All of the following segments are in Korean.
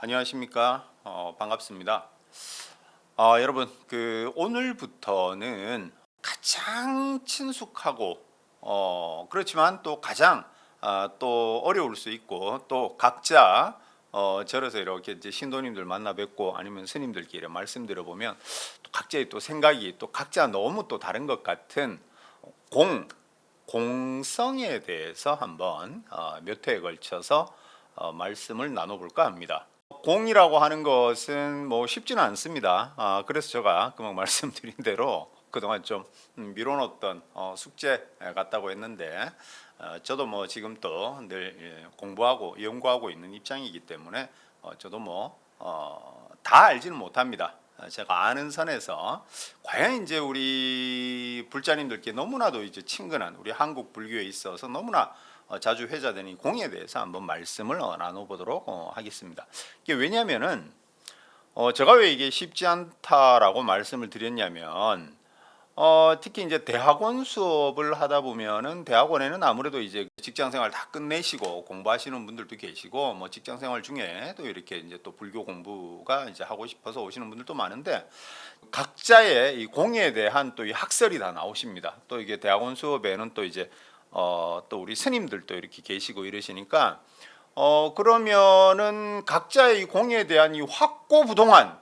안녕하십니까? 반갑습니다. 여러분, 오늘부터는 가장 친숙하고 그렇지만 또 가장 또 어려울 수 있고 또 각자 절에서 이렇게 이제 신도님들 만나 뵙고 아니면 스님들끼리 말씀드려 보면 또 각자의 또 생각이 또 각자 너무 또 다른 것 같은 공성에 대해서 한번 몇 회에 걸쳐서 말씀을 나눠볼까 합니다. 공이라고 하는 것은 뭐 쉽지는 않습니다. 그래서 제가 금방 말씀드린 대로 그동안 좀 미뤄놓던 숙제 같다고 했는데 저도 뭐 지금 또 늘 공부하고 연구하고 있는 입장이기 때문에 저도 뭐 다 알지는 못합니다. 제가 아는 선에서 과연 이제 우리 불자님들께 너무나도 이제 친근한 우리 한국 불교에 있어서 너무나 자주 회자되는 이 공에 대해서 한번 말씀을 나눠보도록 하겠습니다. 이게 왜냐하면은 제가 왜 이게 쉽지 않다라고 말씀을 드렸냐면 특히 이제 대학원 수업을 하다 보면은 대학원에는 아무래도 이제 직장 생활 다 끝내시고 공부하시는 분들도 계시고 뭐 직장 생활 중에 또 이렇게 이제 또 불교 공부가 이제 하고 싶어서 오시는 분들도 많은데 각자의 이 공에 대한 또 이 학설이 다 나오십니다. 또 이게 대학원 수업에는 또 이제 또 우리 스님들도 이렇게 계시고 이러시니까 그러면은 각자의 이 공에 대한 이 확고부동한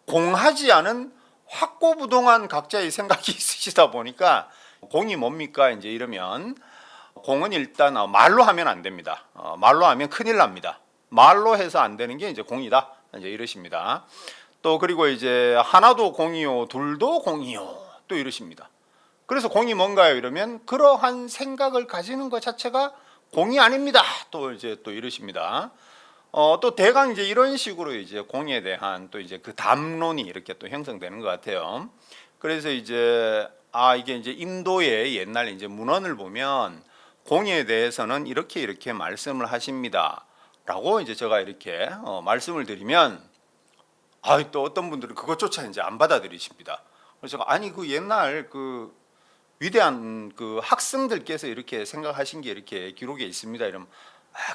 공하지 않은 확고부동한 각자의 생각이 있으시다 보니까 공이 뭡니까 이제 이러면 공은 일단 말로 하면 안 됩니다. 말로 하면 큰일 납니다. 말로 해서 안 되는 게 이제 공이다 이제 이러십니다. 또 그리고 이제 하나도 공이요 둘도 공이요 또 이러십니다. 그래서 공이 뭔가요 이러면 그러한 생각을 가지는 것 자체가 공이 아닙니다. 또 이제 또 이러십니다. 또 대강 이제 이런 식으로 이제 공에 대한 또 이제 그 담론이 이렇게 또 형성되는 것 같아요. 그래서 이제 이게 이제 인도의 옛날 이제 문헌을 보면 공에 대해서는 이렇게 말씀을 하십니다라고 이제 제가 이렇게 말씀을 드리면 또 어떤 분들은 그것조차 이제 안 받아들이십니다. 그래서 제가 아니 그 옛날 그 위대한 그 학생들께서 이렇게 생각하신 게 이렇게 기록에 있습니다. 이러면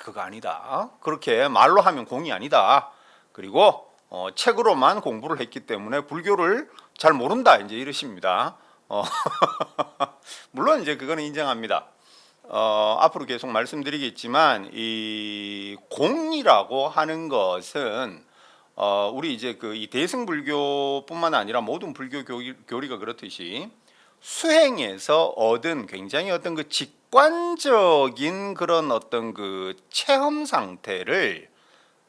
그거 아니다. 그렇게 말로 하면 공이 아니다. 그리고 책으로만 공부를 했기 때문에 불교를 잘 모른다. 이제 이러십니다. 물론 이제 그거는 인정합니다. 앞으로 계속 말씀드리겠지만 이 공이라고 하는 것은 우리 이제 그 이 대승불교뿐만 아니라 모든 불교 교리가 그렇듯이 수행에서 얻은 굉장히 어떤 그 직관적인 그런 어떤 그 체험 상태를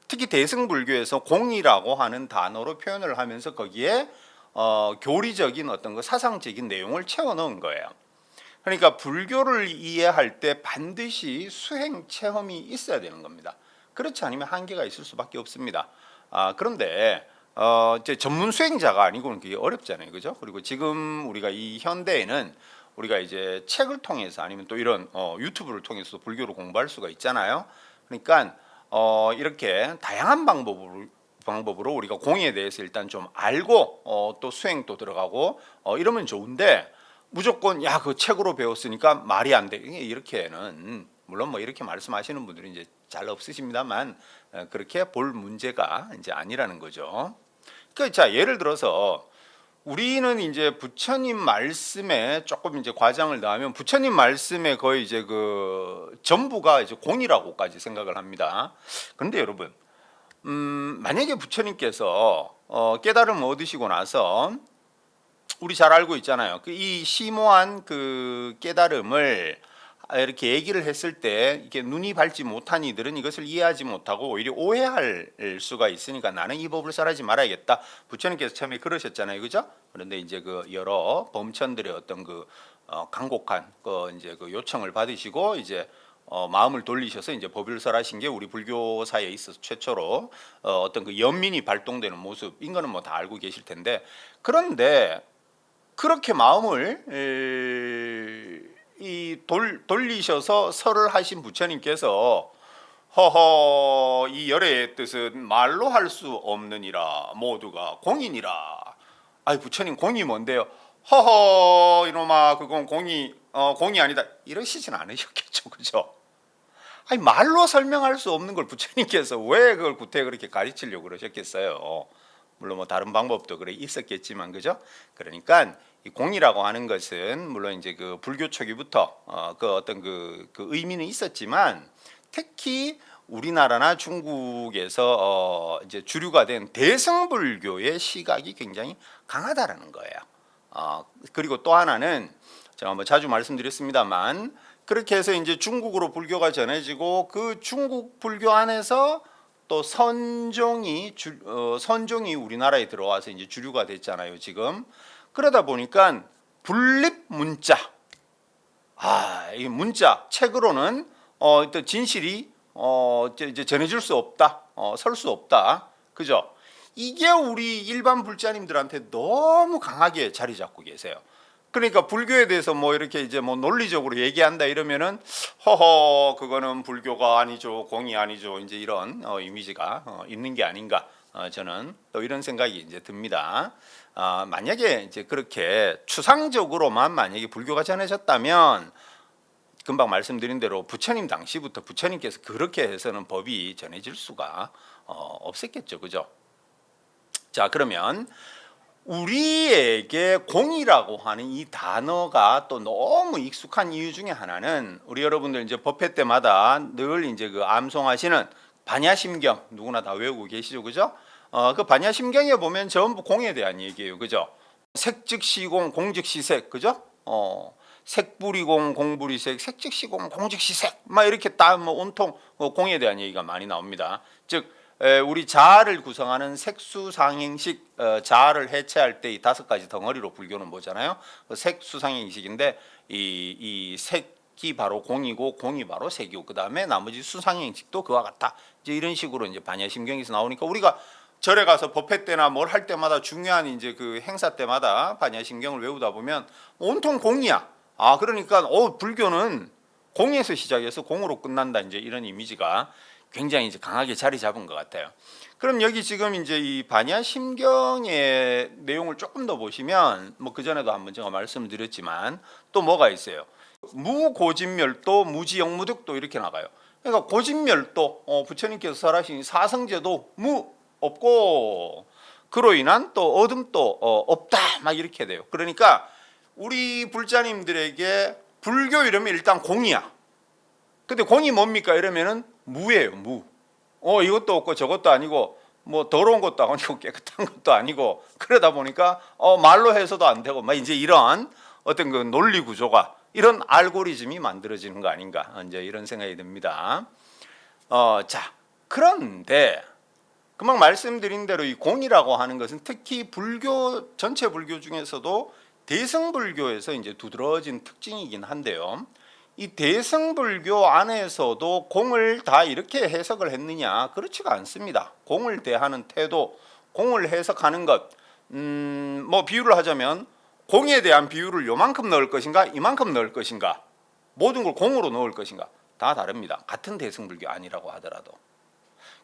특히 대승불교에서 공이라고 하는 단어로 표현을 하면서 거기에 교리적인 어떤 그 사상적인 내용을 채워 넣은 거예요. 그러니까 불교를 이해할 때 반드시 수행 체험이 있어야 되는 겁니다. 그렇지 않으면 한계가 있을 수밖에 없습니다. 그런데 이제 전문 수행자가 아니고는 그게 어렵잖아요, 그죠? 그리고 지금 우리가 이 현대에는 우리가 이제 책을 통해서 아니면 또 이런 유튜브를 통해서 불교를 공부할 수가 있잖아요. 그러니까 이렇게 다양한 방법으로 우리가 공에 대해서 일단 좀 알고 또 수행도 들어가고 이러면 좋은데 무조건 야 그 책으로 배웠으니까 말이 안 돼. 이렇게는 물론 뭐 이렇게 말씀하시는 분들이 이제 잘 없으십니다만 그렇게 볼 문제가 이제 아니라는 거죠. 그러니까 자 예를 들어서 우리는 이제 부처님 말씀에 조금 이제 과장을 넣으면 부처님 말씀에 거의 이제 그 전부가 이제 공이라고까지 생각을 합니다. 그런데 여러분, 만약에 부처님께서 깨달음을 얻으시고 나서 우리 잘 알고 있잖아요. 이 심오한 그 깨달음을 이렇게 얘기를 했을 때 이게 눈이 밝지 못한 이들은 이것을 이해하지 못하고 오히려 오해할 수가 있으니까 나는 이 법을 살아지 말아야겠다. 부처님께서 처음에 그러셨잖아요, 그죠? 그런데 이제 그 여러 범천들의 어떤 그 간곡한 그 이제 그 요청을 받으시고 이제 마음을 돌리셔서 이제 법일설하신 게 우리 불교사에 있어서 최초로 어떤 그 연민이 발동되는 모습인 거는 뭐 다 알고 계실 텐데 그런데 그렇게 마음을 돌리셔서 설을 하신 부처님께서 허허 이 열의 뜻은 말로 할 수 없느니라 모두가 공이니라. 아이 부처님 공이 뭔데요? 허허 이놈아 그건 공이 아니다 이러시진 않으셨겠죠, 그죠? 아니 말로 설명할 수 없는 걸 부처님께서 왜 그걸 구태 그렇게 가르치려고 그러셨겠어요. 물론 뭐 다른 방법도 그래 있었겠지만 그죠? 그러니까 이 공이라고 하는 것은 물론 이제 그 불교 초기부터 그 어떤 그 의미는 있었지만 특히 우리나라나 중국에서 이제 주류가 된 대승불교의 시각이 굉장히 강하다라는 거예요. 그리고 또 하나는 제가 뭐 자주 말씀드렸습니다만 그렇게 해서 이제 중국으로 불교가 전해지고 그 중국 불교 안에서 또 선종이 우리나라에 들어와서 이제 주류가 됐잖아요, 지금. 그러다 보니까 분립 문자. 이 문자 책으로는 또 진실이 이제 전해질 수 없다. 설 수 없다. 그죠? 이게 우리 일반 불자님들한테 너무 강하게 자리 잡고 계세요. 그러니까 불교에 대해서 뭐 이렇게 이제 뭐 논리적으로 얘기한다 이러면은 허허 그거는 불교가 아니죠, 공이 아니죠, 이제 이런 이미지가 있는 게 아닌가 저는 또 이런 생각이 이제 듭니다. 만약에 이제 그렇게 추상적으로만 만약에 불교가 전해졌다면 금방 말씀드린 대로 부처님 당시부터 부처님께서 그렇게 해서는 법이 전해질 수가 없었겠죠, 그죠? 자 그러면 우리에게 공이라고 하는 이 단어가 또 너무 익숙한 이유 중에 하나는 우리 여러분들 이제 법회 때마다 늘 이제 그 암송하시는 반야심경 누구나 다 외우고 계시죠, 그죠? 그 반야심경에 보면 전부 공에 대한 얘기예요, 그죠? 색즉시공, 공즉시색, 그죠? 색불이공, 공불이색, 색즉시공, 공즉시색, 막 이렇게 다 뭐 온통 공에 대한 얘기가 많이 나옵니다. 즉 우리 자아를 구성하는 색수상행식 자아를 해체할 때 이 5가지 덩어리로 불교는 보잖아요. 색수상행식인데 이 색이 바로 공이고 공이 바로 색이고 그 다음에 나머지 수상행식도 그와 같다. 이제 이런 식으로 이제 반야심경에서 나오니까 우리가 절에 가서 법회 때나 뭘 할 때마다 중요한 이제 그 행사 때마다 반야심경을 외우다 보면 온통 공이야. 그러니까 불교는 공에서 시작해서 공으로 끝난다. 이제 이런 이미지가 굉장히 이제 강하게 자리 잡은 것 같아요. 그럼 여기 지금 이제 이 반야심경의 내용을 조금 더 보시면 뭐 그 전에도 한번 제가 말씀드렸지만 또 뭐가 있어요. 무고진멸도, 무지영무득도 이렇게 나가요. 그러니까 고진멸도 부처님께서 설하신 사성제도 무 없고 그로 인한 또 어둠도 없다 막 이렇게 돼요. 그러니까 우리 불자님들에게 불교 이러면 일단 공이야. 근데 공이 뭡니까 이러면은 무예요, 무. 이것도 없고 저것도 아니고 뭐 더러운 것도 아니고 깨끗한 것도 아니고 그러다 보니까 말로 해서도 안 되고 막 이제 이런 어떤 그 논리 구조가 이런 알고리즘이 만들어지는 거 아닌가 이제 이런 생각이 듭니다. 자 그런데 금방 말씀드린 대로 이 공이라고 하는 것은 특히 불교 전체 불교 중에서도 대승불교에서 이제 두드러진 특징이긴 한데요. 이 대승불교 안에서도 공을 다 이렇게 해석을 했느냐? 그렇지가 않습니다. 공을 대하는 태도, 공을 해석하는 것, 뭐 비유를 하자면 공에 대한 비유를 요만큼 넣을 것인가, 이만큼 넣을 것인가, 모든 걸 공으로 넣을 것인가 다 다릅니다. 같은 대승불교 아니라고 하더라도.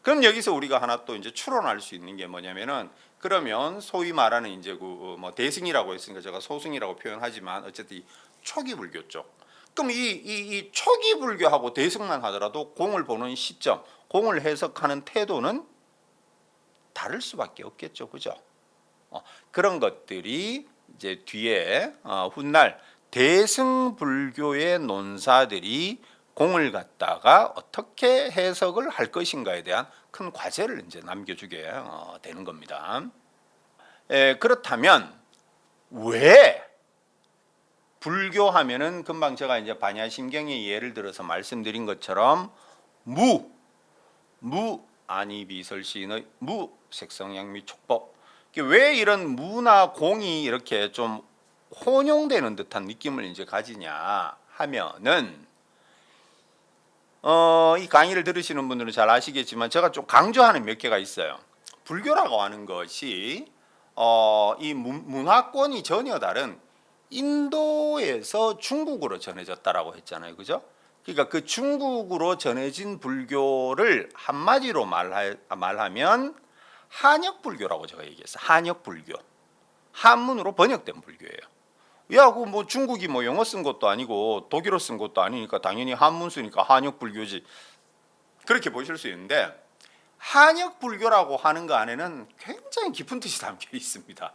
그럼 여기서 우리가 하나 또 이제 추론할 수 있는 게 뭐냐면은 그러면 소위 말하는 이제 그 뭐 대승이라고 했으니까 제가 소승이라고 표현하지만 어쨌든 이 초기 불교 쪽. 그럼 이 초기 불교하고 대승만 하더라도 공을 보는 시점, 공을 해석하는 태도는 다를 수밖에 없겠죠, 그죠? 그런 것들이 이제 뒤에 훗날 대승불교의 논사들이 공을 갖다가 어떻게 해석을 할 것인가에 대한 큰 과제를 이제 남겨주게 되는 겁니다. 그렇다면 왜 불교하면은 금방 제가 이제 반야심경의 예를 들어서 말씀드린 것처럼 무 아니비설시인의 무 색성양미 촉법 왜 이런 무나 공이 이렇게 좀 혼용되는 듯한 느낌을 이제 가지냐 하면은 이 강의를 들으시는 분들은 잘 아시겠지만 제가 좀 강조하는 몇 개가 있어요. 불교라고 하는 것이 이 문화권이 전혀 다른 인도에서 중국으로 전해졌다라고 했잖아요, 그죠? 그러니까 그 중국으로 전해진 불교를 한마디로 말하면 한역불교라고 제가 얘기했어요. 한역불교, 한문으로 번역된 불교예요. 야, 그 뭐 중국이 뭐 영어 쓴 것도 아니고 독일어 쓴 것도 아니니까 당연히 한문 쓰니까 한역불교지. 그렇게 보실 수 있는데 한역 불교라고 하는 거 안에는 굉장히 깊은 뜻이 담겨 있습니다.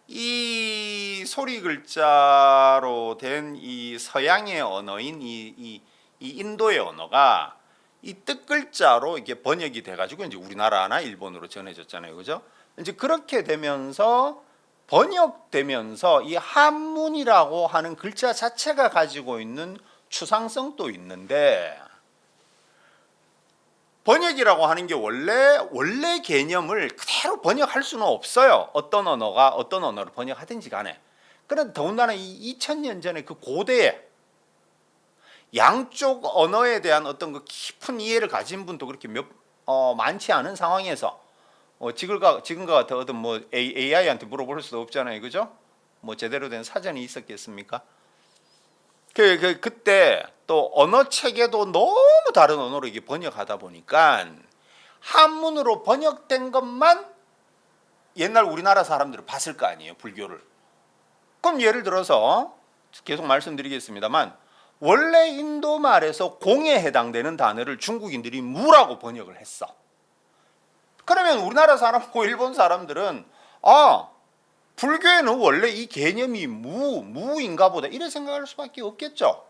이 소리 글자로 된 이 서양의 언어인 이 인도의 언어가 이 뜻 글자로 이게 번역이 돼가지고 이제 우리나라나 일본으로 전해졌잖아요, 그죠? 이제 그렇게 되면서 번역되면서 이 한문이라고 하는 글자 자체가 가지고 있는 추상성도 있는데 번역이라고 하는 게 원래 개념을 그대로 번역할 수는 없어요. 어떤 언어가 어떤 언어로 번역하든지 간에. 그런데 더군다나 이 2000년 전에 그 고대에 양쪽 언어에 대한 어떤 그 깊은 이해를 가진 분도 그렇게 많지 않은 상황에서 지금과 같은 어떤 뭐 AI한테 물어볼 수도 없잖아요, 그죠? 뭐 제대로 된 사전이 있었겠습니까? 그때 또 언어 체계도 너무 다른 언어로 이게 번역하다 보니까 한문으로 번역된 것만 옛날 우리나라 사람들은 봤을 거 아니에요, 불교를. 그럼 예를 들어서 계속 말씀드리겠습니다만 원래 인도 말에서 공에 해당되는 단어를 중국인들이 무라고 번역을 했어. 그러면 우리나라 사람하고 일본 사람들은 불교에는 원래 이 개념이 무인가 보다 이래 생각할 수밖에 없겠죠.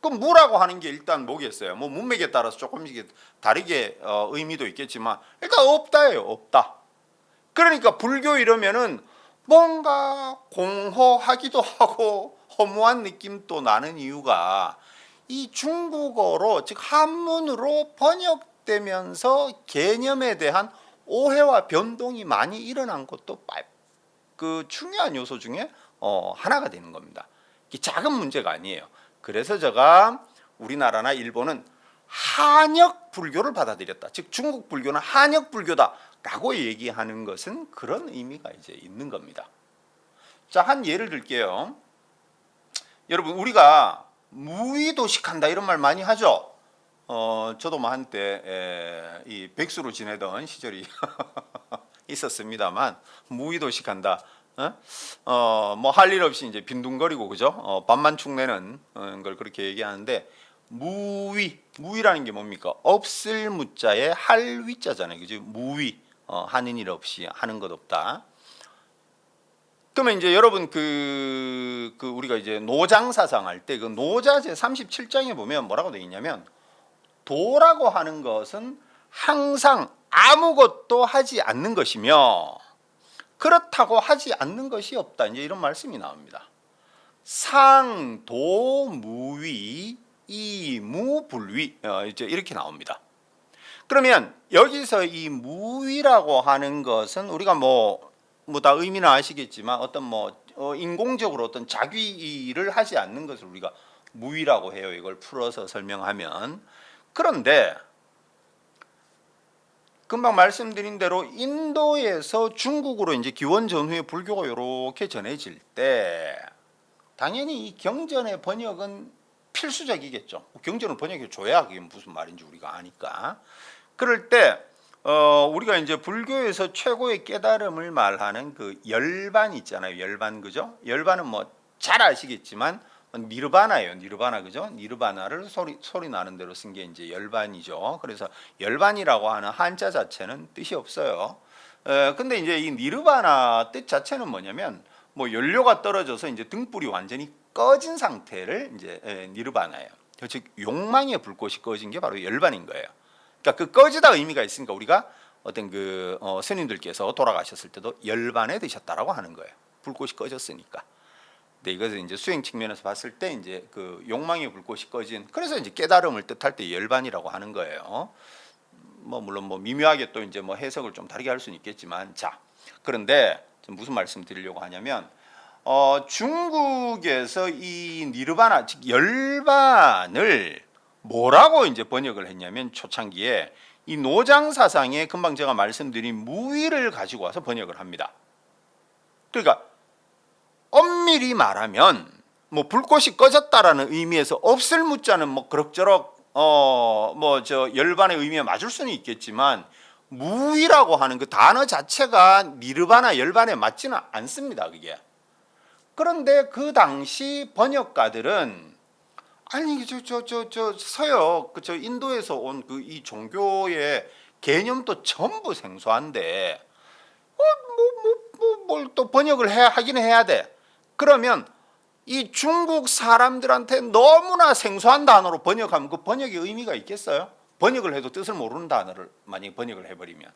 그럼 무라고 하는 게 일단 뭐겠어요? 뭐 문맥에 따라서 조금씩 다르게 의미도 있겠지만 일단 없다예요. 없다. 그러니까 불교 이러면은 뭔가 공허하기도 하고 허무한 느낌도 나는 이유가 이 중국어로 즉 한문으로 번역되면서 개념에 대한 오해와 변동이 많이 일어난 것도 그 중요한 요소 중에 하나가 되는 겁니다. 이게 작은 문제가 아니에요. 그래서 제가 우리나라나 일본은 한역 불교를 받아들였다. 즉 중국 불교는 한역 불교다라고 얘기하는 것은 그런 의미가 이제 있는 겁니다. 자, 한 예를 들게요. 여러분 우리가 무의도식한다 이런 말 많이 하죠. 저도 뭐 한때 이 백수로 지내던 시절이 있었습니다만 무의도식한다. 뭐 할 일 없이 이제 빈둥거리고 그죠? 밥만 축내는 걸 그렇게 얘기하는데 무의라는 게 뭡니까? 없을 무자에 할 위자잖아요, 그죠? 무의 하는 일 없이 하는 것 없다. 그러면 이제 여러분 그 우리가 이제 노장사상 할 때 그 노자제 37장에 보면 뭐라고 되어 있냐면 도라고 하는 것은 항상 아무것도 하지 않는 것이며 그렇다고 하지 않는 것이 없다. 이제 이런 말씀이 나옵니다. 상도무위 이무불위 이제 이렇게 나옵니다. 그러면 여기서 이 무위라고 하는 것은 우리가 뭐 다 의미는 아시겠지만 어떤 인공적으로 어떤 자기를 하지 않는 것을 우리가 무위라고 해요. 이걸 풀어서 설명하면. 그런데 금방 말씀드린 대로 인도에서 중국으로 이제 기원 전후에 불교가 이렇게 전해질 때 당연히 이 경전의 번역은 필수적이겠죠. 경전을 번역해 줘야 그게 무슨 말인지 우리가 아니까. 그럴 때 우리가 이제 불교에서 최고의 깨달음을 말하는 그 열반 있잖아요. 열반, 그죠? 열반은 뭐 잘 아시겠지만 니르바나예요. 니르바나, 그죠? 니르바나를 소리 나는 대로 쓴 게 이제 열반이죠. 그래서 열반이라고 하는 한자 자체는 뜻이 없어요. 근데 이제 이 니르바나 뜻 자체는 뭐냐면 뭐 연료가 떨어져서 이제 등불이 완전히 꺼진 상태를 이제 니르바나예요. 즉 욕망의 불꽃이 꺼진 게 바로 열반인 거예요. 그러니까 그 꺼지다 의미가 있으니까 우리가 어떤 그 스님들께서 돌아가셨을 때도 열반에 드셨다라고 하는 거예요. 불꽃이 꺼졌으니까. 근데 이것을 이제 수행 측면에서 봤을 때 이제 그 욕망의 불꽃이 꺼진, 그래서 이제 깨달음을 뜻할 때 열반이라고 하는 거예요. 뭐 물론 뭐 미묘하게 또 이제 뭐 해석을 좀 다르게 할 수는 있겠지만, 자, 그런데 무슨 말씀 드리려고 하냐면 중국에서 이 니르바나 즉 열반을 뭐라고 이제 번역을 했냐면 초창기에 이 노장 사상에 금방 제가 말씀드린 무의를 가지고 와서 번역을 합니다. 그러니까 엄밀히 말하면 뭐 불꽃이 꺼졌다라는 의미에서 없을 무자는 뭐 그럭저럭 뭐 저 열반의 의미에 맞을 수는 있겠지만 무의라고 하는 그 단어 자체가 니르바나 열반에 맞지는 않습니다, 그게. 그런데 그 당시 번역가들은 아니 저 서역 저 인도에서 온 그 이 종교의 개념도 전부 생소한데 뭘 또 번역을 하기는 해야 돼. 그러면 이 중국 사람들한테 너무나 생소한 단어로 번역하면 그 번역의 의미가 있겠어요? 번역을 해도 뜻을 모르는 단어를 만약에 번역을 해버리면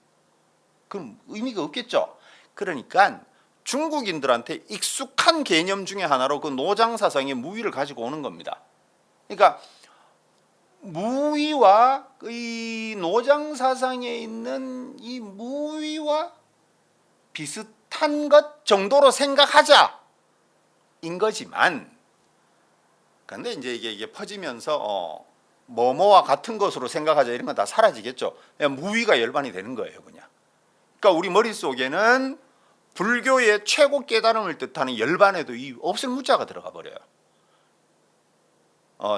그럼 의미가 없겠죠. 그러니까 중국인들한테 익숙한 개념 중에 하나로 그 노장 사상의 무위를 가지고 오는 겁니다. 그러니까 무위와 이 노장 사상에 있는 이 무위와 비슷한 것 정도로 생각하자 인 거지만, 근데 이제 이게 퍼지면서 뭐뭐와 같은 것으로 생각하자 이런 건 다 사라지겠죠. 그냥 무위가 열반이 되는 거예요, 그냥. 그러니까 우리 머릿속에는 불교의 최고 깨달음을 뜻하는 열반에도 이 없을 무자가 들어가 버려요.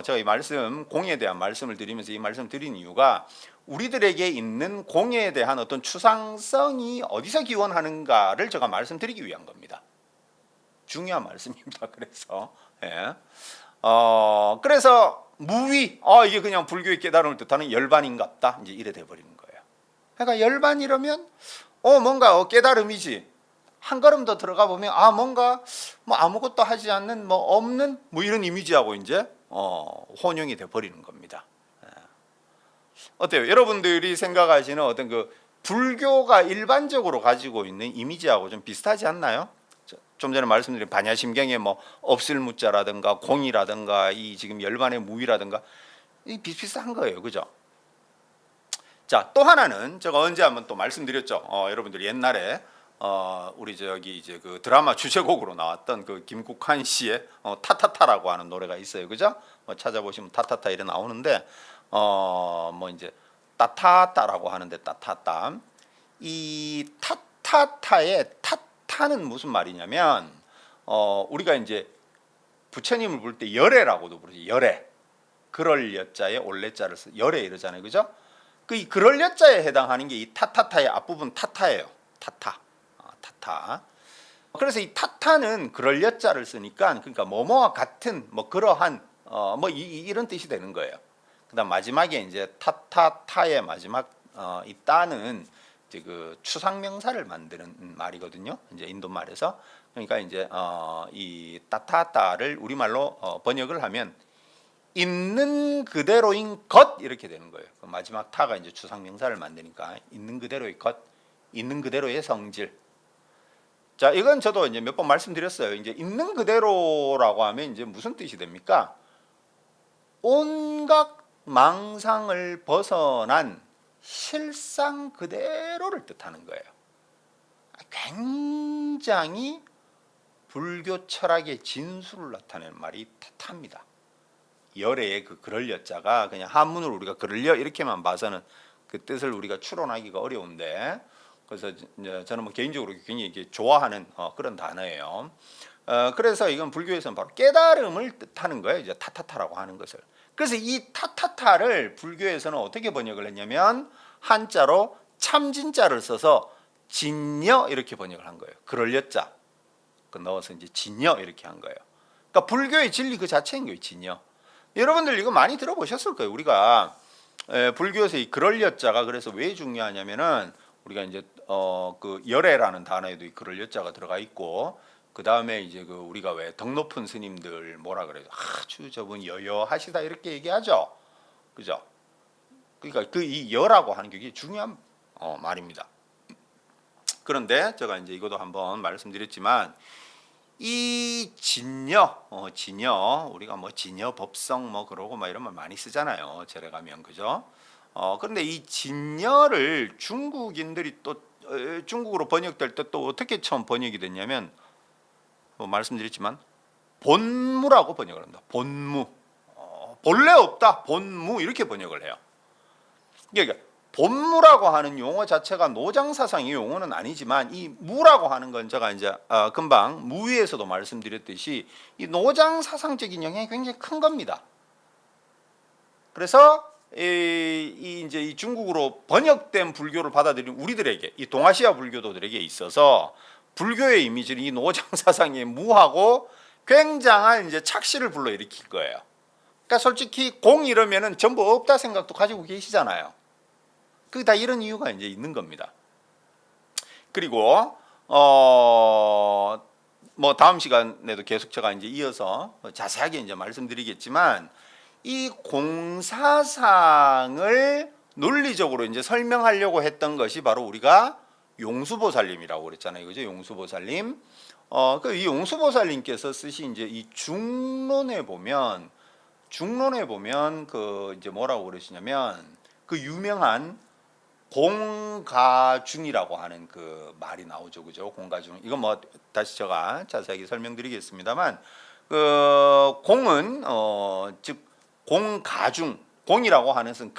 제가 이 말씀 공에 대한 말씀을 드리면서 이 말씀 드린 이유가 우리들에게 있는 공에 대한 어떤 추상성이 어디서 기원하는가를 제가 말씀드리기 위한 겁니다. 중요한 말씀입니다. 그래서 그래서 무위 이게 그냥 불교의 깨달음을 뜻하는 열반인갑다 이제 이래 돼 버리는 거예요. 그러니까 열반이라면 뭔가 깨달음이지. 한 걸음 더 들어가 보면 뭔가 뭐 아무것도 하지 않는 뭐 없는 뭐 이런 이미지하고 이제 혼용이 돼 버리는 겁니다. 어때요? 여러분들이 생각하시는 어떤 그 불교가 일반적으로 가지고 있는 이미지하고 좀 비슷하지 않나요? 좀 전에 말씀드린 반야심경에 뭐 없을 무자라든가 공이라든가 이 지금 열반의 무위라든가 이 비슷비슷한 거예요, 그죠? 자, 또 하나는 제가 언제 한번 또 말씀드렸죠. 여러분들 옛날에 우리 저기 이제 그 드라마 주제곡으로 나왔던 그 김국환 씨의 타타타라고 하는 노래가 있어요, 그죠? 찾아보시면 타타타 이래 나오는데 뭐 이제 따타따라고 하는데 따타따 이 타타타의 타타는 무슨 말이냐면 우리가 이제 부처님을 부를 때 열애라고도 부르죠. 열애. 그럴 여자에 올레자를 써 열애 이러잖아요, 그죠? 그 그럴 여자에 해당하는 게 이 타타타의 앞부분 타타예요. 타타. 타타. 그래서 이 타타는 그럴 여자를 쓰니까 그러니까 뭐뭐와 같은 뭐 그러한 뭐 이런 뜻이 되는 거예요. 그다음 마지막에 이제 타타타의 마지막 이 따는 이제 그 추상명사를 만드는 말이거든요. 이제 인도 말에서 그러니까 이제 이 타타타를 우리말로 번역을 하면 있는 그대로인 것 이렇게 되는 거예요. 그 마지막 타가 이제 추상명사를 만드니까 있는 그대로의 것, 있는 그대로의 성질. 자, 이건 저도 이제 몇 번 말씀드렸어요. 이제 있는 그대로라고 하면 이제 무슨 뜻이 됩니까? 온갖 망상을 벗어난 실상 그대로를 뜻하는 거예요. 굉장히 불교 철학의 진수를 나타내는 말이 타타입니다. 열애의 그 그럴 여자가 그냥 한문으로 우리가 그럴려 이렇게만 봐서는 그 뜻을 우리가 추론하기가 어려운데, 그래서 저는 뭐 개인적으로 굉장히 이게 좋아하는 그런 단어예요. 그래서 이건 불교에서는 바로 깨달음을 뜻하는 거예요. 이제 타타타라고 하는 것을. 그래서 이 타타타를 불교에서는 어떻게 번역을 했냐면 한자로 참진자를 써서 진여 이렇게 번역을 한 거예요. 그럴 여자 그 넣어서 이제 진여 이렇게 한 거예요. 그러니까 불교의 진리 그 자체인 거예요. 진여. 여러분들 이거 많이 들어보셨을 거예요. 우리가 불교에서 이 그럴 여자가 그래서 왜 중요하냐면은 우리가 이제 그 열애라는 단어에도 이 그럴 여자가 들어가 있고, 그 다음에 이제 그 우리가 왜 덕 높은 스님들 뭐라 그래요? 아주 저분 여여하시다 이렇게 얘기하죠, 그죠? 그러니까 그 이 여라고 하는 게 중요한 말입니다. 그런데 제가 이제 이것도 한번 말씀드렸지만 이 진여, 진여 우리가 뭐 진여 법성 뭐 그러고 막 이런 말 많이 쓰잖아요. 절에 가면, 그죠? 그런데 이 진여를 중국인들이 또 중국으로 번역될 때 또 어떻게 처음 번역이 됐냐면 뭐 말씀드렸지만 본무라고 번역을 합니다. 본무. 본래 없다. 본무 이렇게 번역을 해요. 그러니까 본무라고 하는 용어 자체가 노장사상의 용어는 아니지만 이 무라고 하는 건 제가 이제 금방 무위에서도 말씀드렸듯이 이 노장사상적인 영향이 굉장히 큰 겁니다. 그래서 이제 이 중국으로 번역된 불교를 받아들인 우리들에게, 이 동아시아 불교도들에게 있어서 불교의 이미지는 이 노장사상의 무하고 굉장한 이제 착시를 불러일으킬 거예요. 그러니까 솔직히 공 이러면은 전부 없다 생각도 가지고 계시잖아요. 그게 다 이런 이유가 이제 있는 겁니다. 그리고 뭐 다음 시간에도 계속 제가 이제 이어서 자세하게 이제 말씀드리겠지만 이 공사상을 논리적으로 이제 설명하려고 했던 것이 바로 우리가 용수보살님이라고 그랬잖아요. 그죠? 용수보살님. 그 이 용수보살님께서 쓰신 이제 이 중론에 보면 그 이제 뭐라고 그러시냐면 그 유명한 공가중이라고 하는 그 말이 나오죠. 그죠? 공가중. 이건 뭐 다시 제가 자세하게 설명드리겠습니다만 그 공은 즉 공가중, 공이라고 하는 것은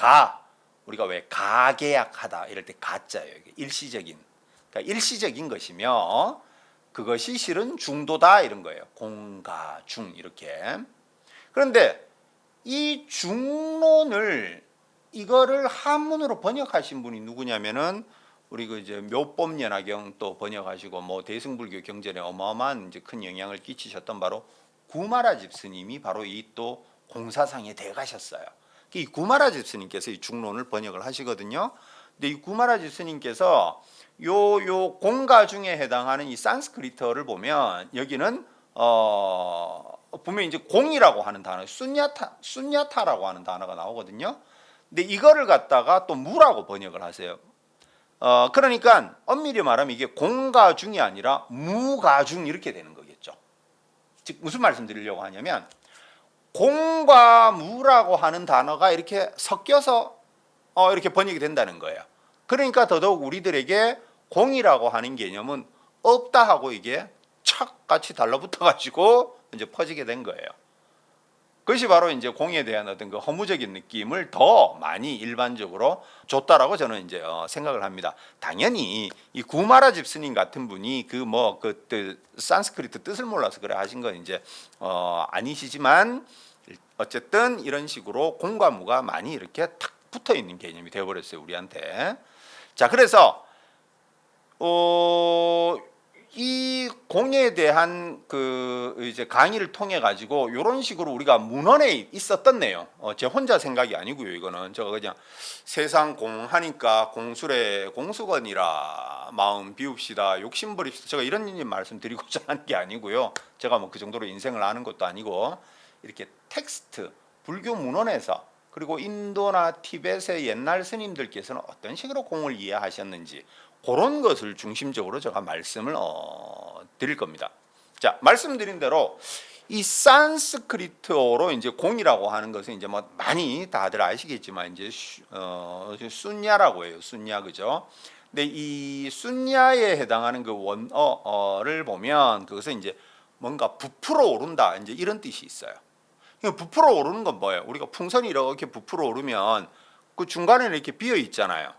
우리가 왜 가계약하다 이럴 때 가짜예요. 일시적인. 그러니까 일시적인 것이며 그것이 실은 중도다 이런 거예요. 공가중 이렇게. 그런데 이 중론을 이거를 한문으로 번역하신 분이 누구냐면은 우리 그 이제 묘법연화경 또 번역하시고 뭐 대승불교 경전에 어마어마한 이제 큰 영향을 끼치셨던 바로 구마라집 스님이 바로 이 또 공사상에 대가셨어요. 이 구마라집 스님께서 이 중론을 번역을 하시거든요. 근데 이 구마라집 스님께서 요 공가 중에 해당하는 이 산스크리트어를 보면 여기는 보면 이제 공이라고 하는 단어, 순야타라고 하는 단어가 나오거든요. 근데 이거를 갖다가 또 무라고 번역을 하세요. 그러니까 엄밀히 말하면 이게 공가중이 아니라 무가중 이렇게 되는 거겠죠. 즉 무슨 말씀 드리려고 하냐면 공과 무라고 하는 단어가 이렇게 섞여서 이렇게 번역이 된다는 거예요. 그러니까 더더욱 우리들에게 공이라고 하는 개념은 없다 하고 이게 착 같이 달라붙어 가지고 이제 퍼지게 된 거예요. 그것이 바로 이제 공에 대한 어떤 그 허무적인 느낌을 더 많이 일반적으로 줬다라고 저는 이제 생각을 합니다. 당연히 이 구마라집 스님 같은 분이 그 산스크리트 뜻을 몰라서 그래 하신 건 이제 아니시지만 어쨌든 이런 식으로 공과 무가 많이 이렇게 탁 붙어 있는 개념이 되어 버렸어요, 우리한테. 자, 그래서 이 공에 대한 그 이제 강의를 통해 가지고 이런 식으로 우리가 문헌에 있었던 내용, 제 혼자 생각이 아니고요. 이거는 제가 그냥 세상 공하니까 공술의 공수건이라 마음 비웁시다, 욕심 버립시다. 제가 이런 말씀드리고자 하는 게 아니고요. 제가 뭐 그 정도로 인생을 아는 것도 아니고 이렇게 텍스트 불교 문헌에서 그리고 인도나 티벳의 옛날 스님들께서는 어떤 식으로 공을 이해하셨는지 그런 것을 중심적으로 제가 말씀을 드릴 겁니다. 자, 말씀드린 대로 이 산스크리트어로 이제 공이라고 하는 것은 이제 뭐 많이 다들 아시겠지만 이제 순야라고 해요. 순야, 그죠? 근데 이 순야에 해당하는 그 원어를 보면 그것은 이제 뭔가 부풀어 오른다 이제 이런 뜻이 있어요. 부풀어 오르는 건 뭐예요? 우리가 풍선이 이렇게 부풀어 오르면 그 중간에 이렇게 비어 있잖아요.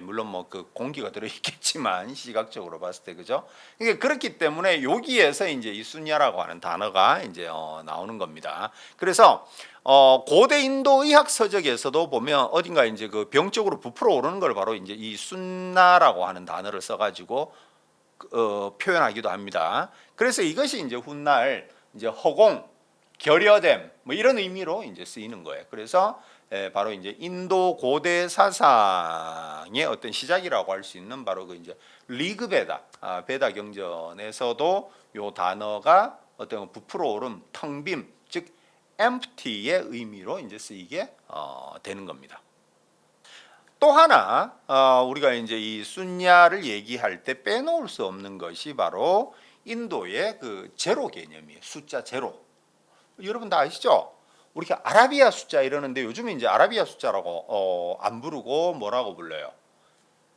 물론 뭐 그 공기가 들어 있겠지만 시각적으로 봤을 때, 그죠? 이게 그렇기 때문에 여기에서 이제 이 순야라고 하는 단어가 이제 나오는 겁니다. 그래서 고대 인도 의학 서적에서도 보면 어딘가 이제 그 병적으로 부풀어 오르는 걸 바로 이제 이 순나라고 하는 단어를 써가지고 표현하기도 합니다. 그래서 이것이 이제 훗날 이제 허공, 결여됨 뭐 이런 의미로 이제 쓰이는 거예요. 그래서 바로 이제 인도 고대 사상의 어떤 시작이라고 할 수 있는 바로 그 이제 리그베다, 베다 경전에서도 요 단어가 어떤 부풀어 오름, 텅빔, 즉 empty의 의미로 이제 쓰이게 되는 겁니다. 또 하나 우리가 이제 이 순야를 얘기할 때 빼놓을 수 없는 것이 바로 인도의 그 제로 개념이에요. 숫자 제로. 여러분 다 아시죠? 우리가 아라비아 숫자 이러는데 요즘에 이제 아라비아 숫자라고 안 부르고 뭐라고 불러요?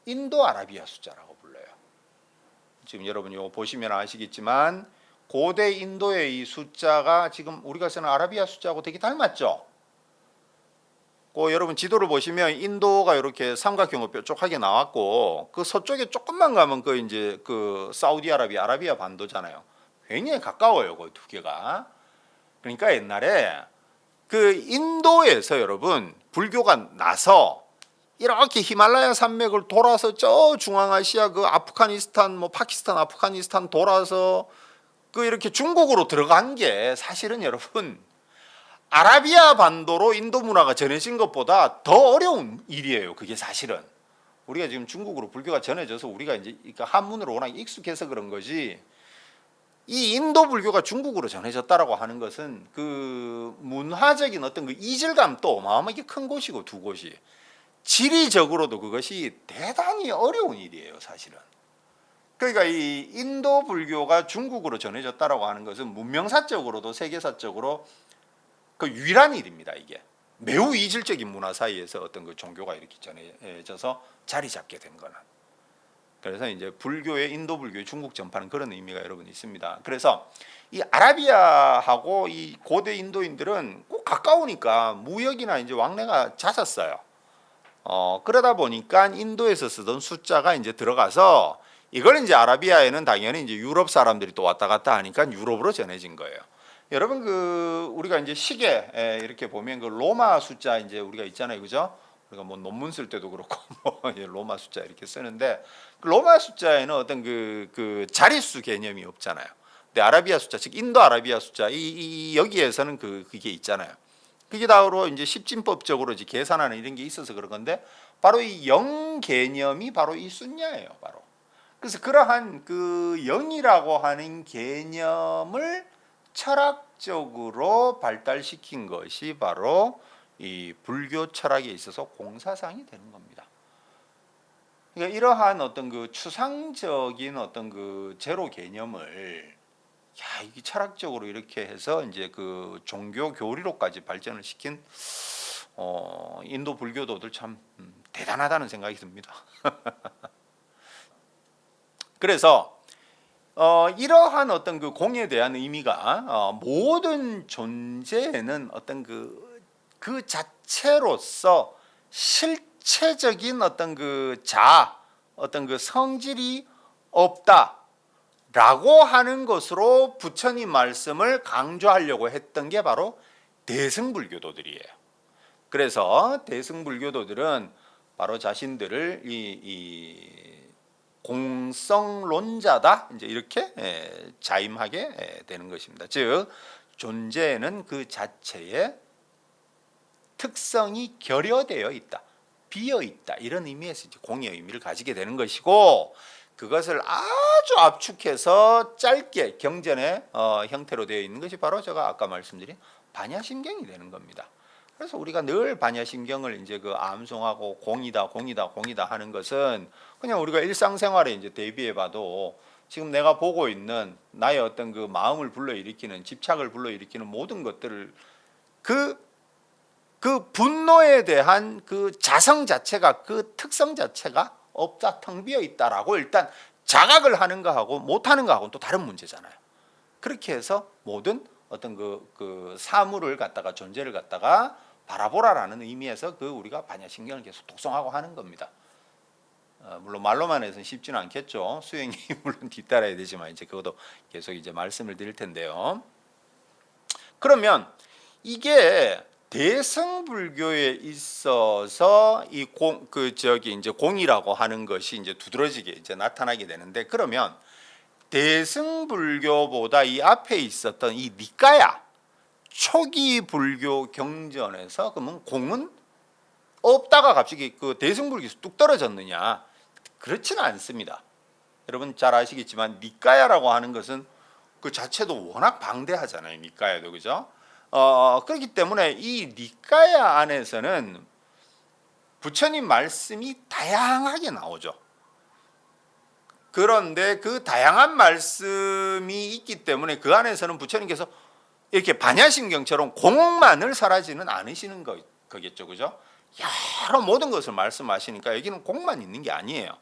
인도 아라비아 숫자라고 불러요. 지금 여러분 이거 보시면 아시겠지만 고대 인도의 이 숫자가 지금 우리가 쓰는 아라비아 숫자하고 되게 닮았죠? 여러분 지도를 보시면 인도가 이렇게 삼각형으로 뾰족하게 나왔고 그 서쪽에 조금만 가면 그 이제 그 사우디아라비아 아라비아 반도잖아요. 굉장히 가까워요, 그 두 개가. 그러니까 옛날에 그 인도에서 여러분 불교가 나서 이렇게 히말라야 산맥을 돌아서 저 중앙아시아 그 아프가니스탄 뭐 파키스탄 아프가니스탄 돌아서 그 이렇게 중국으로 들어간 게 사실은 여러분 아라비아 반도로 인도 문화가 전해진 것보다 더 어려운 일이에요. 그게 사실은. 우리가 지금 중국으로 불교가 전해져서 우리가 이제 한문으로 워낙 익숙해서 그런 거지. 이 인도 불교가 중국으로 전해졌다라고 하는 것은 그 문화적인 어떤 그 이질감도 어마어마하게 큰 곳이고 두 곳이 지리적으로도 그것이 대단히 어려운 일이에요, 사실은. 그러니까 이 인도 불교가 중국으로 전해졌다라고 하는 것은 문명사적으로도 세계사적으로 그 유일한 일입니다. 이게 매우 이질적인 문화 사이에서 어떤 그 종교가 이렇게 전해져서 자리 잡게 된 거는. 그래서 이제 불교의 인도 불교의 중국 전파는 그런 의미가 여러분 있습니다. 그래서 이 아라비아하고 이 고대 인도인들은 꼭 가까우니까 무역이나 이제 왕래가 잦았어요. 그러다 보니까 인도에서 쓰던 숫자가 이제 들어가서 이걸 이제 아라비아에는 당연히 이제 유럽 사람들이 또 왔다 갔다 하니까 유럽으로 전해진 거예요. 여러분 그 우리가 이제 시계 이렇게 보면 그 로마 숫자 이제 우리가 있잖아요, 그죠? 우리가 뭐 논문 쓸 때도 그렇고 뭐 로마 숫자 이렇게 쓰는데 그 로마 숫자에는 어떤 그 자릿수 개념이 없잖아요. 근데 아라비아 숫자 즉 인도 아라비아 숫자 이 여기에서는 그게 있잖아요. 그게 다로 이제 십진법적으로 이제 계산하는 이런 게 있어서 그런 건데 바로 이 영 개념이 바로 이 숫냐예요, 바로. 그래서 그러한 그 영이라고 하는 개념을 철학적으로 발달시킨 것이 바로 이 불교 철학에 있어서 공사상이 되는 겁니다. 그러니까 이러한 어떤 그 추상적인 어떤 그 제로 개념을 이게 철학적으로 이렇게 해서 이제 그 종교 교리로까지 발전을 시킨 인도 불교도들 참 대단하다는 생각이 듭니다. 그래서 이러한 어떤 그 공에 대한 의미가 모든 존재에는 어떤 그 자체로서 실체적인 어떤 그 어떤 그 성질이 없다라고 하는 것으로 부처님 말씀을 강조하려고 했던 게 바로 대승불교도들이에요. 그래서 대승불교도들은 바로 자신들을 이 공성론자다 이제 이렇게 자임하게 되는 것입니다. 즉 존재는 그 자체의 특성이 결여되어 있다, 비어 있다 이런 의미에서 이제 공의 의미를 가지게 되는 것이고 그것을 아주 압축해서 짧게 경전의 형태로 되어 있는 것이 바로 제가 아까 말씀드린 반야심경이 되는 겁니다. 그래서 우리가 늘 반야심경을 이제 그 암송하고 공이다 하는 것은 그냥 우리가 일상생활에 이제 대비해봐도 지금 내가 보고 있는 나의 어떤 그 마음을 불러일으키는 집착을 불러일으키는 모든 것들을 그 분노에 대한 그 자성 자체가 그 특성 자체가 없다, 텅 비어 있다라고 일단 자각을 하는 거하고 못하는 거하고는 또 다른 문제잖아요. 그렇게 해서 모든 어떤 그 사물을 갖다가 존재를 갖다가 바라보라라는 의미에서 그 우리가 반야심경을 계속 독송하고 하는 겁니다. 물론 말로만 해서는 쉽지는 않겠죠. 수행이 물론 뒤따라야 되지만 이제 그것도 계속 이제 말씀을 드릴 텐데요. 그러면 이게 대승불교에 있어서 이 이제 공이라고 하는 것이 이제 두드러지게 이제 나타나게 되는데 그러면 대승불교보다 이 앞에 있었던 이 니까야 초기 불교 경전에서 그러면 공은 없다가 갑자기 그 대승불교에서 뚝 떨어졌느냐? 그렇지는 않습니다. 여러분 잘 아시겠지만 니까야라고 하는 것은 그 자체도 워낙 방대하잖아요. 니까야도 그죠? 그렇기 때문에 이 니까야 안에서는 부처님 말씀이 다양하게 나오죠. 그런데 그 다양한 말씀이 있기 때문에 그 안에서는 부처님께서 이렇게 반야심경처럼 공만을 설하지는 않으시는 거겠죠, 그죠? 여러 모든 것을 말씀하시니까 여기는 공만 있는 게 아니에요.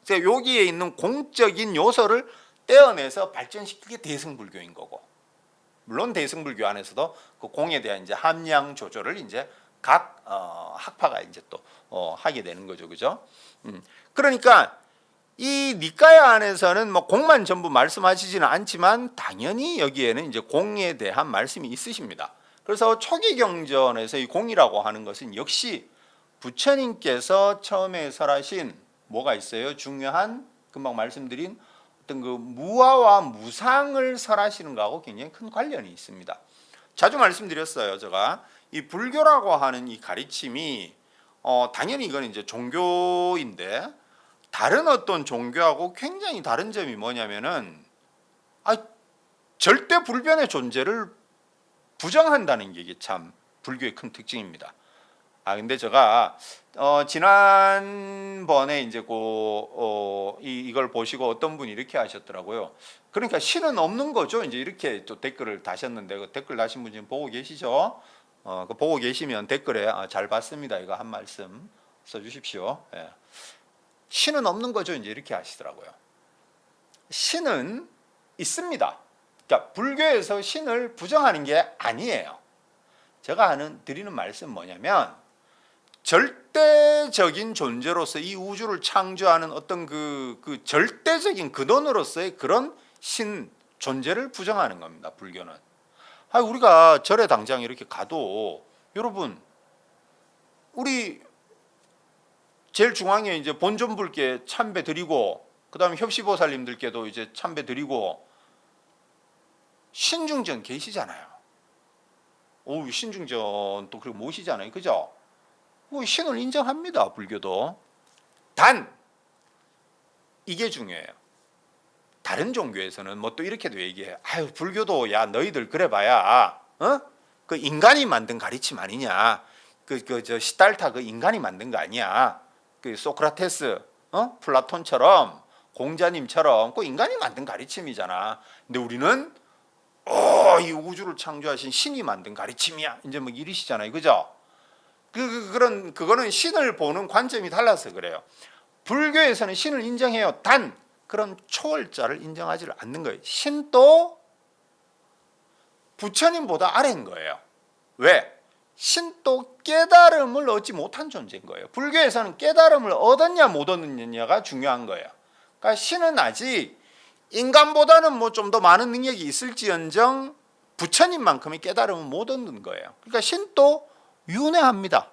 그래서 여기에 있는 공적인 요소를 떼어내서 발전시키게 대승불교인 거고, 물론 대승불교 안에서도 그 공에 대한 이제 함량 조절을 이제 각 학파가 이제 또 하게 되는 거죠, 그죠? 그러니까 이 니까야 안에서는 뭐 공만 전부 말씀하시지는 않지만 당연히 여기에는 이제 공에 대한 말씀이 있으십니다. 그래서 초기 경전에서 이 공이라고 하는 것은 역시 부처님께서 처음에 설하신 뭐가 있어요? 중요한 금방 말씀드린 어떤 그 무아와 무상을 설하시는 거하고 굉장히 큰 관련이 있습니다. 자주 말씀드렸어요. 제가 이 불교라고 하는 이 가르침이 당연히 이건 이제 종교인데 다른 어떤 종교하고 굉장히 다른 점이 뭐냐면은 절대 불변의 존재를 부정한다는 게 이게 참 불교의 큰 특징입니다. 근데 제가 지난번에 이제 이걸 보시고 어떤 분이 이렇게 하셨더라고요. 그러니까 신은 없는 거죠. 이제 이렇게 또 댓글을 다셨는데 그 댓글 다신 분 지금 보고 계시죠? 그 보고 계시면 댓글에 잘 봤습니다. 이거 한 말씀 써주십시오. 예. 신은 없는 거죠. 이제 이렇게 하시더라고요. 신은 있습니다. 그러니까 불교에서 신을 부정하는 게 아니에요. 제가 드리는 말씀 뭐냐면 절대적인 존재로서 이 우주를 창조하는 어떤 그 절대적인 근원으로서의 그런 신 존재를 부정하는 겁니다. 불교는. 우리가 절에 당장 이렇게 가도 여러분 우리 제일 중앙에 이제 본존불께 참배 드리고 그다음에 협시보살님들께도 이제 참배 드리고 신중전 계시잖아요. 신중전 또 그리고 모시잖아요. 그죠? 신을 인정합니다. 불교도. 단 이게 중요해요. 다른 종교에서는 뭐 또 이렇게도 얘기해요. 불교도 야 너희들 그래봐야 그 인간이 만든 가르침 아니냐. 저 시달타 그 인간이 만든 거 아니야. 그 소크라테스, 플라톤처럼 공자님처럼 그 인간이 만든 가르침이잖아. 근데 우리는 이 우주를 창조하신 신이 만든 가르침이야. 이제 뭐 이러시잖아요. 그죠? 그거는 신을 보는 관점이 달라서 그래요. 불교에서는 신을 인정해요. 단 그런 초월자를 인정하지 않는 거예요. 신도 부처님보다 아래인 거예요. 왜? 신도 깨달음을 얻지 못한 존재인 거예요. 불교에서는 깨달음을 얻었냐 못 얻느냐가 중요한 거예요. 그러니까 신은 아직 인간보다는 뭐 좀 더 많은 능력이 있을지언정 부처님만큼의 깨달음을 못 얻는 거예요. 그러니까 신도 윤회합니다.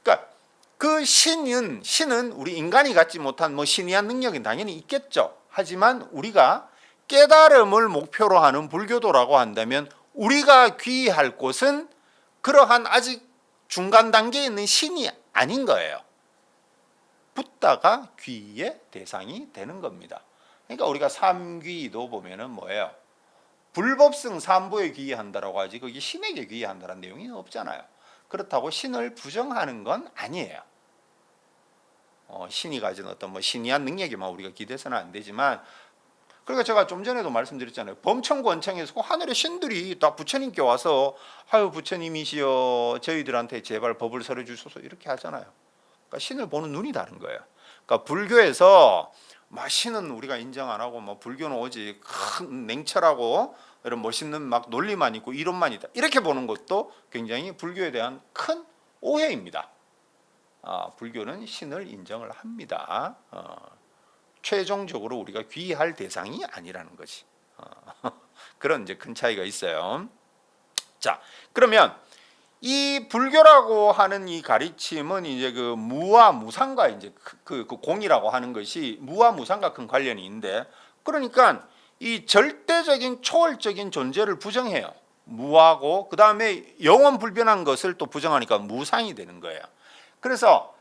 그러니까 그 신은 우리 인간이 갖지 못한 뭐 신이한 능력은 당연히 있겠죠. 하지만 우리가 깨달음을 목표로 하는 불교도라고 한다면 우리가 귀의할 곳은 그러한 아직 중간 단계에 있는 신이 아닌 거예요. 붓다가 귀의의 대상이 되는 겁니다. 그러니까 우리가 삼귀도 보면은 뭐예요? 불법성 삼보에 귀의한다라고 하지 거기 신에게 귀의한다는 내용이 없잖아요. 그렇다고 신을 부정하는 건 아니에요. 신이 가진 어떤 뭐 신이한 능력에만 우리가 기대서는 안 되지만, 그러니까 제가 좀 전에도 말씀드렸잖아요. 범천권청에서 하늘의 신들이 다 부처님께 와서 부처님이시여 저희들한테 제발 법을 설해 주소서 이렇게 하잖아요. 그러니까 신을 보는 눈이 다른 거예요. 그러니까 불교에서 신은 우리가 인정 안 하고 불교는 오직 큰 냉철하고 이런 멋있는 논리만 있고 이론만 있다 이렇게 보는 것도 굉장히 불교에 대한 큰 오해입니다. 불교는 신을 인정을 합니다. 최종적으로 우리가 귀의할 대상이 아니라는 거지. 그런 이제 큰 차이가 있어요. 자, 그러면 이 불교라고 하는 이 가르침은 이제 그 무와 무상과 이제 그 공이라고 하는 것이 무와 무상과 큰 관련이 있는데, 그러니까 이 절대적인 초월적인 존재를 부정해요. 무하고 그 다음에 영원 불변한 것을 또 부정하니까 무상이 되는 거예요. 그래서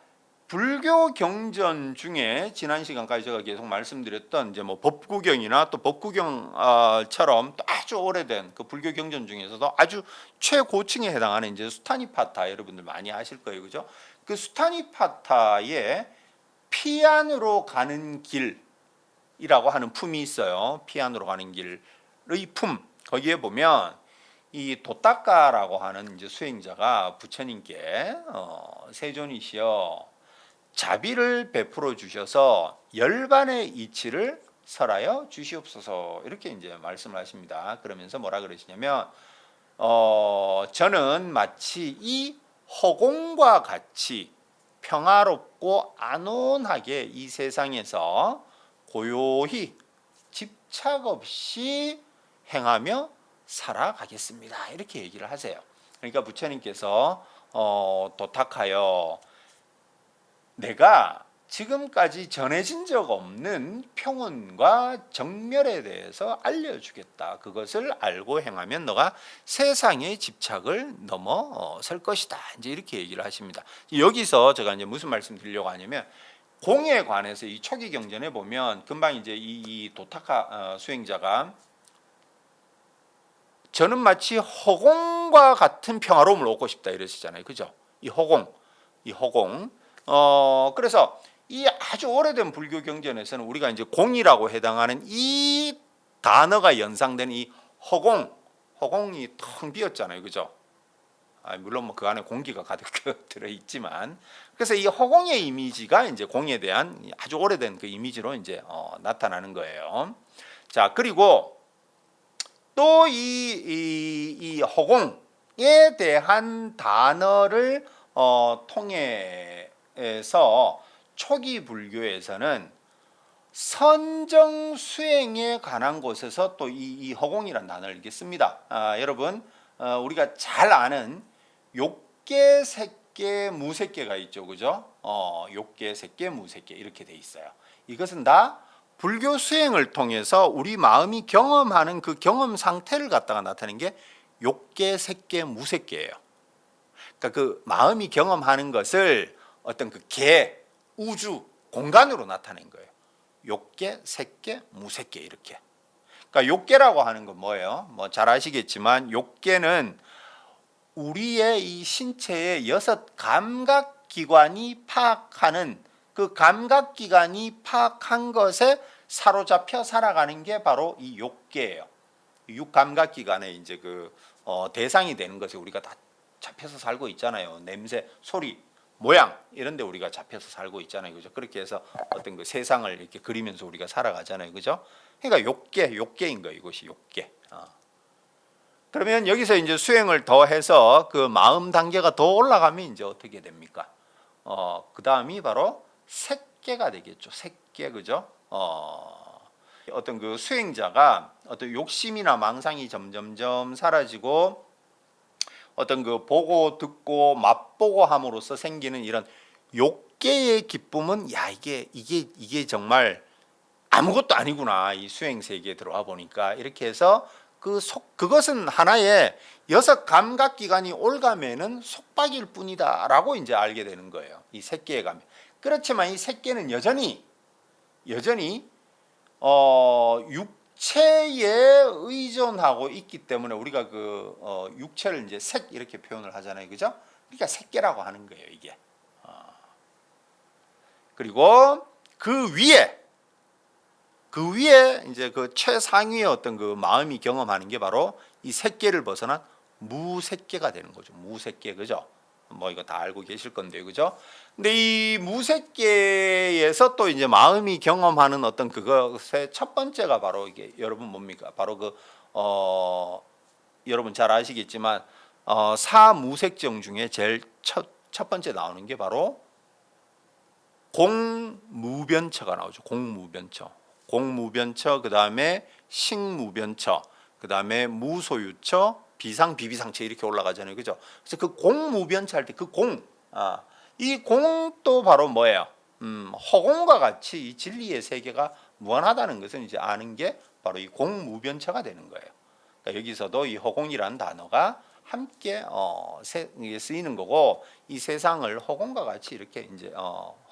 불교 경전 중에 지난 시간까지 제가 계속 말씀드렸던 이제 뭐 법구경이나 또 법구경처럼 또 아주 오래된 그 불교 경전 중에서도 아주 최고층에 해당하는 이제 수타니파타 여러분들 많이 아실 거예요, 그죠? 그 수타니파타의 피안으로 가는 길이라고 하는 품이 있어요. 피안으로 가는 길의 품, 거기에 보면 이 도닦아라고 하는 이제 수행자가 부처님께 세존이시여 자비를 베풀어 주셔서 열반의 이치를 설하여 주시옵소서 이렇게 이제 말씀을 하십니다. 그러면서 뭐라 그러시냐면 저는 마치 이 허공과 같이 평화롭고 안온하게 이 세상에서 고요히 집착 없이 행하며 살아가겠습니다. 이렇게 얘기를 하세요. 그러니까 부처님께서 도탁하여 내가 지금까지 전해진 적 없는 평온과 정멸에 대해서 알려주겠다. 그것을 알고 행하면 너가 세상의 집착을 넘어설 것이다. 이제 이렇게 얘기를 하십니다. 여기서 제가 이제 무슨 말씀 드리려고 하냐면, 공에 관해서 이 초기 경전에 보면 금방 이제 이 도타카 수행자가 저는 마치 허공과 같은 평화로움을 얻고 싶다 이러시잖아요. 그죠? 이 허공. 그래서 이 아주 오래된 불교 경전에서는 우리가 이제 공이라고 해당하는 이 단어가 연상되는 이 허공이 텅 비었잖아요. 그죠? 물론 뭐 그 안에 공기가 가득 들어 있지만, 그래서 이 허공의 이미지가 이제 공에 대한 아주 오래된 그 이미지로 이제 나타나는 거예요. 자, 그리고 또 이 허공에 대한 단어를 통해서 초기 불교에서는 선정 수행에 관한 곳에서 또 이 허공이라는 단어를 이렇게 씁니다. 여러분, 우리가 잘 아는 욕계, 색계, 무색계가 있죠, 그죠? 욕계, 색계, 무색계 이렇게 돼 있어요. 이것은 다 불교 수행을 통해서 우리 마음이 경험하는 그 경험 상태를 갖다가 나타내는 게 욕계, 색계, 무색계예요. 그러니까 그 마음이 경험하는 것을 어떤 그 계, 우주, 공간으로 나타낸 거예요. 욕계, 색계, 무색계 이렇게. 그러니까 욕계라고 하는 건 뭐예요? 뭐 잘 아시겠지만 욕계는 우리의 이 신체의 6 감각기관이 파악하는 그 감각기관이 파악한 것에 사로잡혀 살아가는 게 바로 이 욕계예요. 6 감각기관의 이제 그 대상이 되는 것에 우리가 다 잡혀서 살고 있잖아요. 냄새, 소리, 모양 이런 데 우리가 잡혀서 살고 있잖아요. 그죠? 그렇게 해서 어떤 그 세상을 이렇게 그리면서 우리가 살아가잖아요. 그죠? 그러니까 욕계인 거예요. 이것이 욕계. 그러면 여기서 이제 수행을 더 해서 그 마음 단계가 더 올라가면 이제 어떻게 됩니까? 그 다음이 바로 색계가 되겠죠. 색계, 그죠? 어떤 그 수행자가 어떤 욕심이나 망상이 점점점 사라지고 어떤 그 보고 듣고 맛보고 함으로써 생기는 이런 욕계의 기쁨은 야 이게 정말 아무것도 아니구나. 이 수행 세계에 들어와 보니까 이렇게 해서 그것은 하나의 6 감각 기관이 올가매는 속박일 뿐이다라고 이제 알게 되는 거예요. 이 색계에 가면. 그렇지만 이 색계는 여전히 육체에 의존하고 있기 때문에 우리가 그 육체를 이제 색 이렇게 표현을 하잖아요. 그죠? 그러니까 색계라고 하는 거예요, 이게. 그리고 그 위에 이제 그 최상위의 어떤 그 마음이 경험하는 게 바로 이 색계를 벗어난 무색계가 되는 거죠. 무색계, 그죠? 뭐 이거 다 알고 계실 건데요, 그죠? 근데 이 무색계에서 또 이제 마음이 경험하는 어떤 그것의 첫 번째가 바로 이게 여러분 뭡니까? 바로 그 여러분 잘 아시겠지만 사무색정 중에 제일 첫 번째 나오는 게 바로 공무변처가 나오죠. 공무변처, 그 다음에 식무변처, 그 다음에 무소유처, 비상비비상처 이렇게 올라가잖아요. 그죠? 그래서 그 공무변처 할 때 그 이 공도 바로 뭐예요? 허공과 같이 이 진리의 세계가 무한하다는 것을 이제 아는 게 바로 이 공무변처가 되는 거예요. 그러니까 여기서도 이 허공이라는 단어가 함께 쓰이는 거고, 이 세상을 허공과 같이 이렇게 이제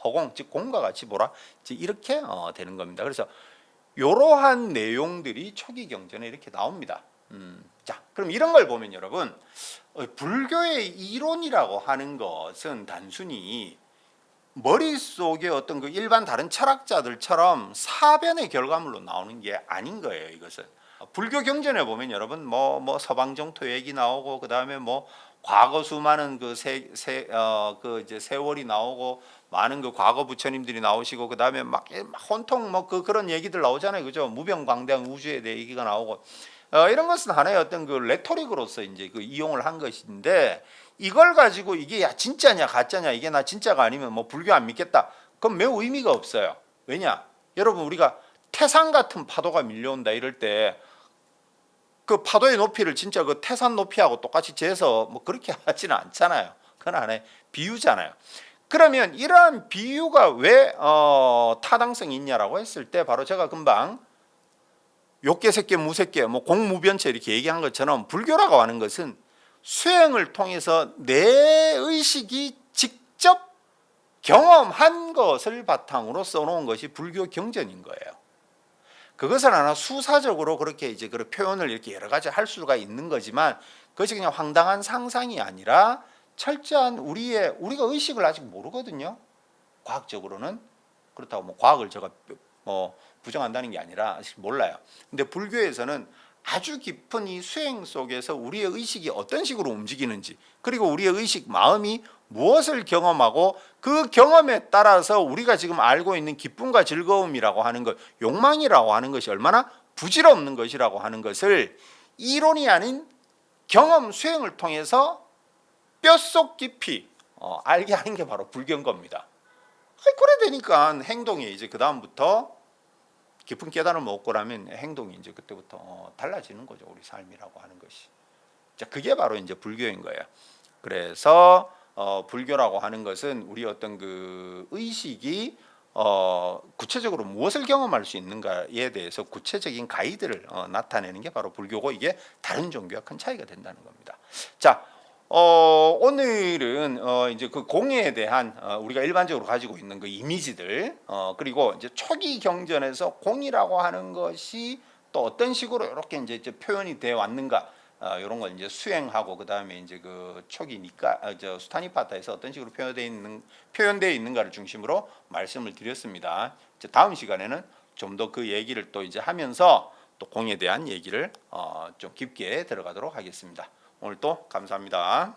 허공 즉 공과 같이 보라 이렇게 되는 겁니다. 그래서 이러한 내용들이 초기 경전에 이렇게 나옵니다. 자, 그럼 이런 걸 보면 여러분, 불교의 이론이라고 하는 것은 단순히 머릿속에 어떤 그 일반 다른 철학자들처럼 사변의 결과물로 나오는 게 아닌 거예요. 이것은 불교 경전에 보면 여러분 뭐 서방정토 얘기 나오고, 그 다음에 뭐 과거 수많은 그 이제 세월이 나오고, 많은 그 과거 부처님들이 나오시고, 그 다음에 막 혼통 뭐 그런 얘기들 나오잖아요. 그죠? 무병광대한 우주에 대해 얘기가 나오고, 이런 것은 하나의 어떤 그 레토릭으로서 이제 그 이용을 한 것인데, 이걸 가지고 이게 야 진짜냐 가짜냐, 이게 나 진짜가 아니면 뭐 불교 안 믿겠다, 그건 매우 의미가 없어요. 왜냐? 여러분, 우리가 태산 같은 파도가 밀려온다 이럴 때 그 파도의 높이를 진짜 그 태산 높이하고 똑같이 재서 뭐 그렇게 하지는 않잖아요. 그건 하나의 비유잖아요. 그러면 이러한 비유가 왜 타당성이 있냐라고 했을 때 바로 제가 금방 욕계색계 무색계 뭐 공무변체 이렇게 얘기한 것처럼 불교라고 하는 것은 수행을 통해서 내 의식이 직접 경험한 것을 바탕으로 써놓은 것이 불교 경전인 거예요. 그것을 하나 수사적으로 그렇게 이제 그 표현을 이렇게 여러 가지 할 수가 있는 거지만 그것이 그냥 황당한 상상이 아니라 철저한 우리가 의식을 아직 모르거든요. 과학적으로는 그렇다고 뭐 과학을 제가 부정한다는 게 아니라 아직 몰라요. 근데 불교에서는 아주 깊은 이 수행 속에서 우리의 의식이 어떤 식으로 움직이는지 그리고 우리의 의식 마음이 무엇을 경험하고 그 경험에 따라서 우리가 지금 알고 있는 기쁨과 즐거움이라고 하는 것, 욕망이라고 하는 것이 얼마나 부질없는 것이라고 하는 것을 이론이 아닌 경험 수행을 통해서 뼛속 깊이 알게 하는 게 바로 불교인 겁니다. 그래 되니까 행동이 이제 그 다음부터 깊은 깨달음을 얻고 나면 행동이 이제 그때부터 달라지는 거죠. 우리 삶이라고 하는 것이. 자, 그게 바로 이제 불교인 거예요. 그래서 불교라고 하는 것은 우리 어떤 그 의식이 구체적으로 무엇을 경험할 수 있는가에 대해서 구체적인 가이드를 나타내는 게 바로 불교고 이게 다른 종교와 큰 차이가 된다는 겁니다. 자, 오늘은 이제 그 공예에 대한 우리가 일반적으로 가지고 있는 그 이미지들 그리고 이제 초기 경전에서 공이라고 하는 것이 또 어떤 식으로 이렇게 이제 표현이 되어 왔는가 이런 걸 이제 수행하고 그 다음에 이제 그 초기니까 저 수타니파타에서 어떤 식으로 표현되어 있는가를 중심으로 말씀을 드렸습니다. 이제 다음 시간에는 좀 더 그 얘기를 또 이제 하면서 또 공에 대한 얘기를 좀 깊게 들어가도록 하겠습니다. 오늘 또 감사합니다.